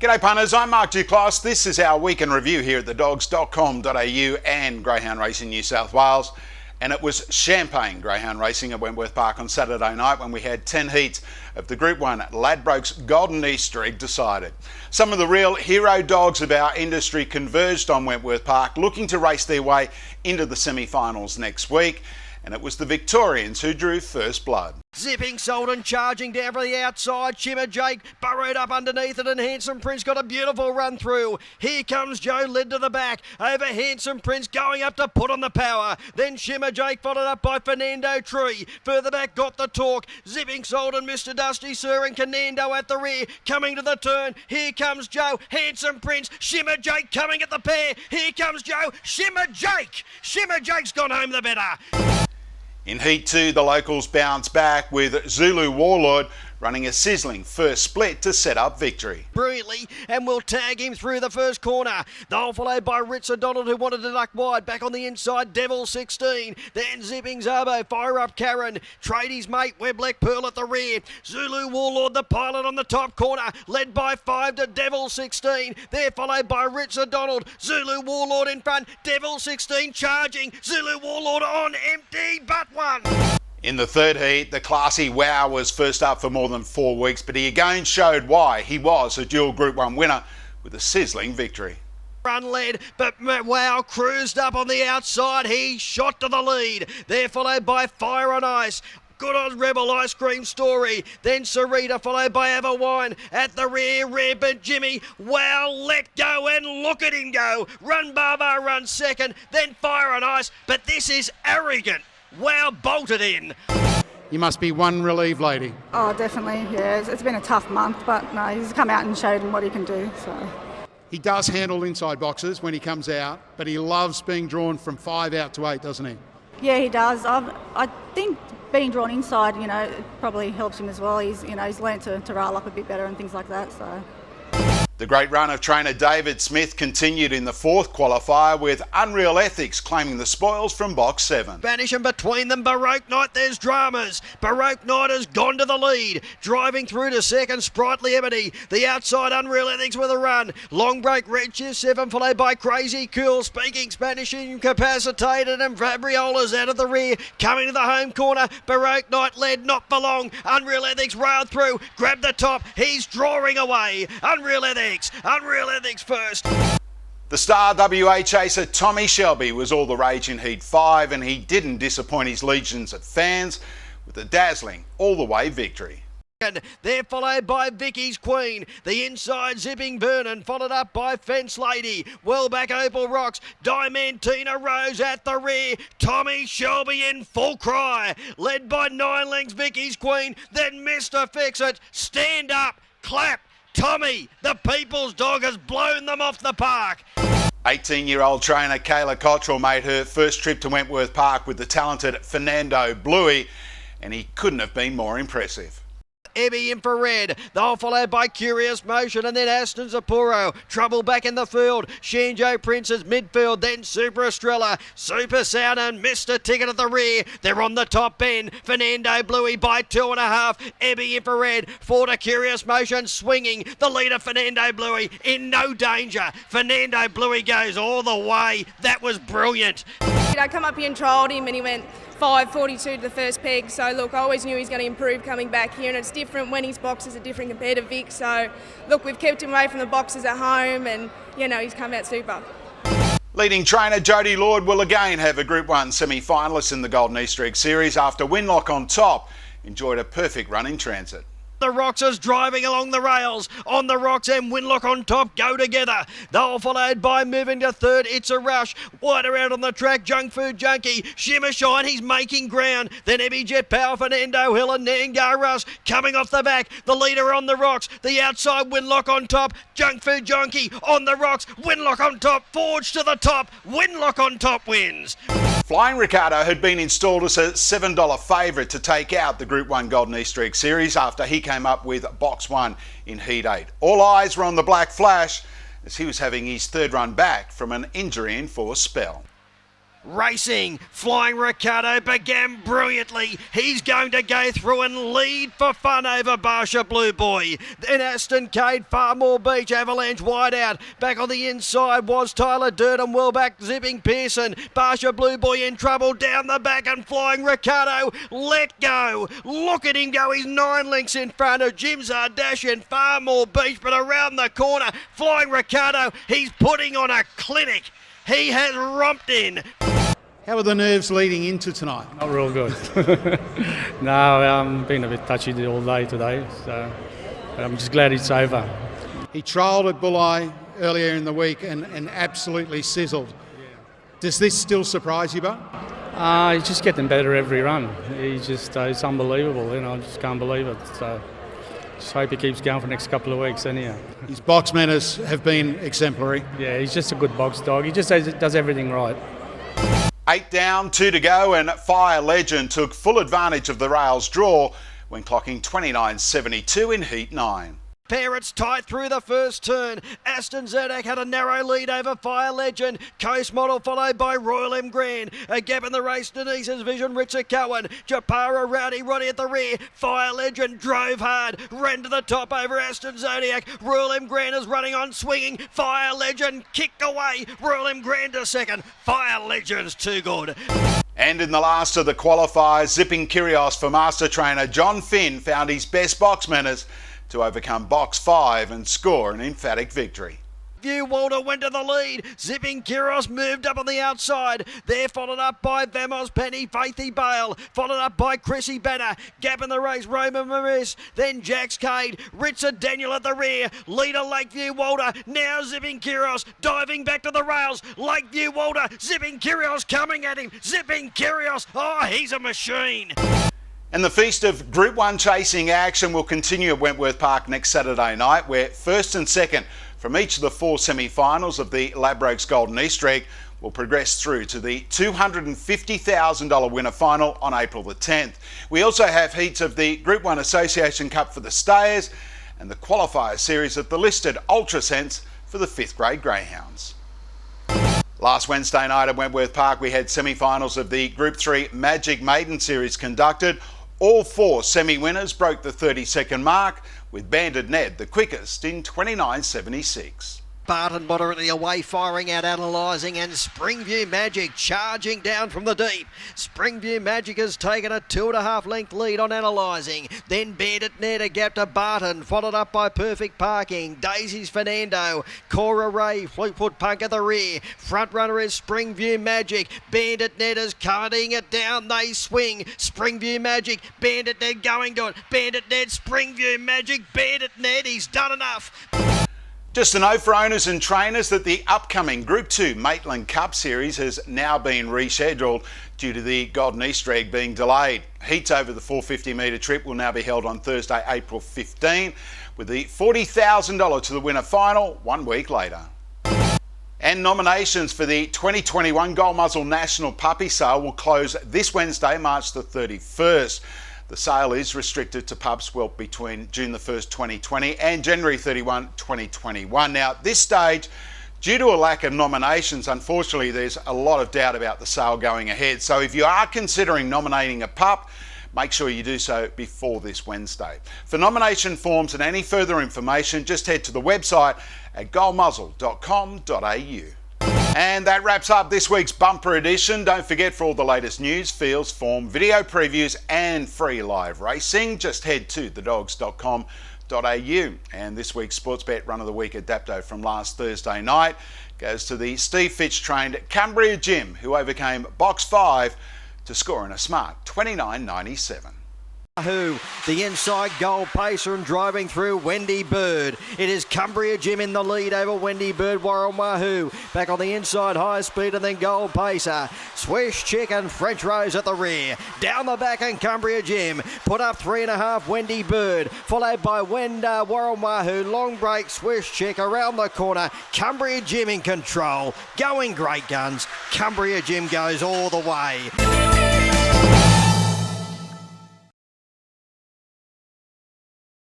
G'day punters, I'm Mark Duclos. This is our weekend review here at thedogs.com.au and Greyhound Racing New South Wales. And it was champagne greyhound racing at Wentworth Park on Saturday night when we had 10 heats of the Group 1 Ladbrokes Golden Easter Egg decided. Some of the real hero dogs of our industry converged on Wentworth Park, looking to race their way into the semi-finals next week. And it was the Victorians who drew first blood. Zipping Sultan charging down for the outside. Shimmer Jake burrowed up underneath it, and Handsome Prince got a beautiful run through. Here comes Joe, led to the back over Handsome Prince, going up to put on the power. Then Shimmer Jake followed up by Fernando Tree. Further back got the talk. Zipping Sultan, Mr. Dusty Sir, and Canando at the rear. Coming to the turn. Here comes Joe, Handsome Prince, Shimmer Jake coming at the pair. Here comes Joe, Shimmer Jake. Shimmer Jake's gone home the better. In Heat 2, the locals bounced back with ZULU Warlord running a sizzling first split to set up victory. Brilliantly, and we'll tag him through the first corner. They'll followed by RICCIARDO, who wanted to duck wide. Back on the inside, Devil 16. Then Zipping Zabo, fire up Karen. Tradies mate, Black Pearl at the rear. ZULU Warlord, the pilot on the top corner, led by 5 to Devil 16. They're followed by RICCIARDO. ZULU Warlord in front. Devil 16 charging. ZULU Warlord on empty, but one. In the third heat, the classy Wow was first up for more than 4 weeks, but he again showed why he was a dual Group 1 winner with a sizzling victory. Run led, but Wow cruised up on the outside. He shot to the lead. They're followed by Fire on Ice. Good on Rebel Ice Cream Story. Then Sarita followed by Everwine. At the rear, Rampant Jimmy. Wow, let go and look at him go. Run Barbar, run second. Then Fire on Ice. But this is arrogant. Wow, bolted in. You must be one relieved lady. Oh, definitely, yeah. It's been a tough month, but no, he's come out and showed him what he can do. So He does handle inside boxes when he comes out, but he loves being drawn from 5 out to 8, doesn't he? yeah, he does. I think being drawn inside, it probably helps him as well. He's learnt to roll up a bit better and things like that. So. The great run of trainer David Smith continued in the fourth qualifier with Unreal Ethics claiming the spoils from box 7. Banish and between them, Baroque Knight, there's dramas. Baroque Knight has gone to the lead. Driving through to second, Sprightly Ebony. The outside, Unreal Ethics with a run. Long break, Redshift 7, followed by Crazy Cool. Speaking Spanish, incapacitated, and Fabriola's out of the rear. Coming to the home corner, Baroque Knight led, not for long. Unreal Ethics railed through, grabbed the top. He's drawing away. Unreal Ethics first. The star WA chaser Tommy Shelby was all the rage in Heat 5, and he didn't disappoint his legions of fans with a dazzling all-the-way victory. They're followed by Vicky's Queen. The inside Zipping Vernon, followed up by Fence Lady. Well back Opal Rocks. Diamantina Rose at the rear. Tommy Shelby in full cry. Led by 9 lengths Vicky's Queen. Then Mr. Fix-It. Stand up. Clap. Tommy, the people's dog, has blown them off the park. 18-year-old trainer Kayla Cottrell made her first trip to Wentworth Park with the talented Fernando BLUEY, and he couldn't have been more impressive. Ebby Infrared, they'll followed by Curious Motion, and then Aston Zapuro. Trouble back in the field. Shinjo Prince's midfield, then Super Estrella, Super Sound, and Mr. Ticket at the rear. They're on the top end. Fernando BLUEY by 2.5. Ebby Infrared, 4 to Curious Motion, swinging. The leader, Fernando BLUEY, in no danger. Fernando BLUEY goes all the way. That was brilliant. I come up here and trialled him, and he went 5.42 to the first peg. So look, I always knew he was going to improve coming back here, and it's different when his boxes are different compared to Vic. So look, we've kept him away from the boxes at home, and he's come out super. Leading trainer Jodie Lord will again have a Group 1 semi-finalist in the Golden Easter Egg Series after WINLOCK on top enjoyed a perfect run in transit. The Roxers driving along the rails. On the rocks and WINLOCK on top go together. They'll followed by moving to third. It's a rush. Wide around on the track. Junk Food Junkie. Shimmer Shine. He's making ground. Then Ebby Jet Power, Fernando Hill and Nangar Russ coming off the back. The leader on the rocks. The outside WINLOCK on top. Junk Food Junkie on the rocks. WINLOCK on top. Forge to the top. WINLOCK on top wins. Flying Ricardo had been installed as a $7 favourite to take out the Group 1 Golden Easter Egg Series after he came up with box 1 in Heat 8. All eyes were on the Black Flash as he was having his third run back from an injury-enforced spell. Racing, Flying Riccciardo began brilliantly. He's going to go through and lead for fun over Barsha Blue Boy. Then Aston Cade, Farmore Beach, Avalanche wide out. Back on the inside was Tyler Durden, well back zipping Pearson. Barsha Blue Boy in trouble down the back and Flying Riccciardo let go. Look at him go, he's 9 lengths in front of Jim Zardash and Farmore Beach, but around the corner, Flying Riccciardo, he's putting on a clinic. He has romped in. How are the nerves leading into tonight? Not real good. No, been a bit touchy all day today, so I'm just glad it's over. He trialled at BLUEY earlier in the week and absolutely sizzled. Does this still surprise you, Bud? He's just getting better every run. It's unbelievable, I just can't believe it. So just hope he keeps going for the next couple of weeks anyhow. His box manners have been exemplary. Yeah, he's just a good box dog. He just does everything right. 8 down, 2 to go, and Fire Legend took full advantage of the rails draw when clocking 29.72 in Heat 9. Parrots tight through the first turn. Aston Zedek had a narrow lead over Fire Legend. Coast Model followed by Royal M Grand. A gap in the race, Denise's Vision, Richard Cohen. Japara, Rowdy, Roddy at the rear. Fire Legend drove hard, ran to the top over Aston Zodiac. Royal M Grand is running on, swinging. Fire Legend kicked away. Royal M Grand to second. Fire Legend's too good. And in the last of the qualifiers, zipping Kyrios for Master Trainer John Finn found his best box manners to overcome box 5 and score an emphatic victory. Walter went to the lead. Zipping Kyrios moved up on the outside. They're followed up by Vamos Penny, Faithy Bale. Followed up by Chrissy Banner. Gap in the race, Roman Maris. Then Jax Cade. Richard Daniel at the rear. Leader Lakeview Walter. Now Zipping Kyrios diving back to the rails. Lakeview Walter. Zipping Kyrios coming at him. Zipping Kyrios. Oh, he's a machine. And the feast of Group 1 chasing action will continue at Wentworth Park next Saturday night, where first and second from each of the 4 semi-finals of the Ladbrokes Golden Easter Egg will progress through to the $250,000 winner final on April the 10th. We also have heats of the Group 1 Association Cup for the Stayers and the qualifier series of the listed Ultra Sense for the 5th grade greyhounds. Last Wednesday night at Wentworth Park we had semi-finals of the Group 3 Magic Maiden Series conducted. All 4 semi-winners broke the 30-second mark, with Bandit Ned the quickest in 29.76. Barton moderately away, firing out, analysing, and Springview Magic charging down from the deep. Springview Magic has taken a 2.5 length lead on analysing. Then Bandit Ned a gap to Barton, followed up by Perfect Parking. Daisy's Fernando, Cora Ray, Fleetwood Punk at the rear. Front runner is Springview Magic. Bandit Ned is cutting it down, they swing. Springview Magic, Bandit Ned going to it. Bandit Ned, Springview Magic, Bandit Ned, he's done enough. Just a note for owners and trainers that the upcoming Group 2 Maitland Cup Series has now been rescheduled due to the Golden Easter Egg being delayed. Heats over the 450 metre trip will now be held on Thursday, April 15, with the $40,000 to the winner final 1 week later. And nominations for the 2021 Gold Muzzle National Puppy Sale will close this Wednesday, March the 31st. The sale is restricted to pups whelped between June the 1st, 2020 and January 31, 2021. Now, at this stage, due to a lack of nominations, unfortunately, there's a lot of doubt about the sale going ahead. So if you are considering nominating a pup, make sure you do so before this Wednesday. For nomination forms and any further information, just head to the website at goldmuzzle.com.au. And that wraps up this week's bumper edition. Don't forget, for all the latest news, fields, form, video previews and free live racing, just head to thedogs.com.au. And this week's Sportsbet Run of the Week adapto from last Thursday night goes to the Steve Fitch trained Cumbria Jim, who overcame box 5 to score in a smart 29.97. The inside goal pacer and driving through Wendy Bird. It is Cumbria Jim in the lead over Wendy Bird, Warren Wahoo. Back on the inside, high speed and then goal pacer. Swish Chick and French Rose at the rear. Down the back and Cumbria Jim. Put up 3.5 Wendy Bird. Followed by Wenda, Warren Wahoo. Long break, Swish Chick around the corner. Cumbria Jim in control. Going great guns. Cumbria Jim goes all the way.